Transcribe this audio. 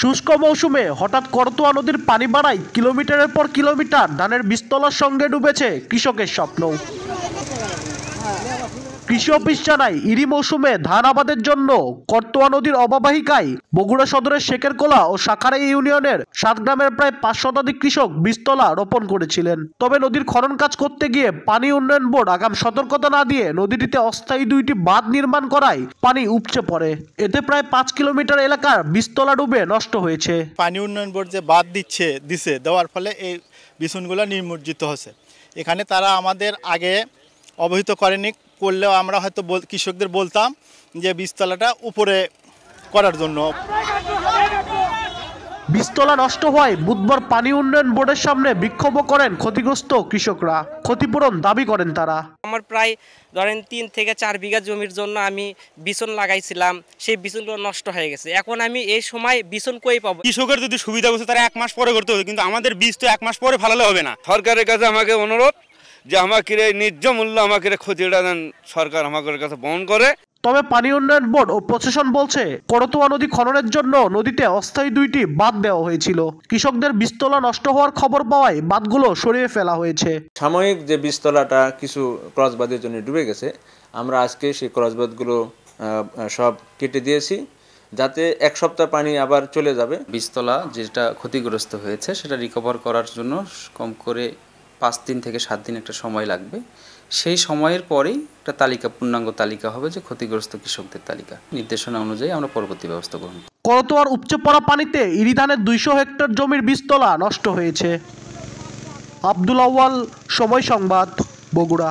শুষ্ক মৌসুমে হঠাৎ করতোয়া নদীর পানি বাড়ায় কিলোমিটারের পর কিলোমিটার ধানের বীজতলার সঙ্গে ডুবেছে কৃষকের স্বপ্ন। কৃষি অফিস জানায় ইরি মৌসুমে ধান আবাদের জন্য করতোয়া নদীর অববাহিকায় বগুড়া সদরের শেখেরকোলা ও শাখারাই ইউনিয়নের 7 গ্রামের প্রায় 5 শতাধিক কৃষক বীজতলা রোপণ করেছিলেন। তবে নদীর খনন কাজ করতে গিয়ে পানি উন্নয়ন বোর্ড আগাম সতর্কতা না দিয়ে নদীটিতে অস্থায়ী 2টি বাঁধ নির্মাণ করায় পানি উপচে পড়ে। এতে প্রায় 5 কিলোমিটার এলাকার বীজতলা ডুবে নষ্ট হয়েছে। পানি উন্নয়ন বোর্ড যে বাঁধ দেওয়ার ফলে এই বিছুনগুলো নিমজ্জিত হচ্ছে। এখানে তারা আমাদের আগে অবহিত করেনি, করলেও আমরা হয়তো কৃষকদের বলতাম যে বীজতলাটা উপরে করার জন্য। বীজতলা নষ্ট হওয়ায় বুধবার পানি উন্নয়ন বোর্ডের সামনে বিক্ষোভ করেন ক্ষতিগ্রস্ত কৃষকরা। ক্ষতিপূরণ দাবি করেন তারা। আমার প্রায় ধরেন 3 থেকে 4 বিঘা জমির জন্য আমি বিছন লাগাইছিলাম, সেই বিছনগুলো নষ্ট হয়ে গেছে। এখন আমি এই সময় বিছন কই পাবো? কৃষকের যদি সুবিধা করছে তারা 1 মাস পরে করতে হবে, কিন্তু আমাদের বীজ তো 1 মাস পরে ফেলালে হবে না। সরকারের কাছে আমাকে অনুরোধ যে আমাকে ন্যায্য মূল্য আমাকে ক্ষতিটা দেন, সরকার আমাদের কাছে বহন করে। তবে পানি উন্নয়ন বোর্ড ও প্রশাসন বলছে করতোয়া নদী খননের জন্য নদীতে অস্থায়ী 2টি বাঁধ দেওয়া হয়েছিল। কৃষকদের বীজতলা নষ্ট হওয়ার খবর পাওয়ায় বাঁধগুলো সরিয়ে ফেলা হয়েছে। সাময়িক যে বীজতলাটা কিছু ক্রসবাঁধের জন্য ডুবে গেছে, আমরা আজকে সেই ক্রসবাঁধগুলো সব কেটে দিয়েছি, যাতে 1 সপ্তাহ পানি আবার চলে যাবে। বীজতলা যেটা ক্ষতিগ্রস্ত হয়েছে সেটা রিকভার করার জন্য কম করে 5 দিন থেকে 7 দিন একটা সময় লাগবে। সেই সময়ের পরেই একটা পূর্ণাঙ্গ তালিকা হবে, যে ক্ষতিগ্রস্ত কৃষকদের তালিকা। নির্দেশনা অনুযায়ী আমরা পরবর্তী ব্যবস্থা গ্রহণ করব। করতোয়ার উপচে পড়া পানিতে ইরি ধানের 200 হেক্টর জমির বীজতলা নষ্ট হয়েছে। আব্দুল আউয়াল, সময় সংবাদ, বগুড়া।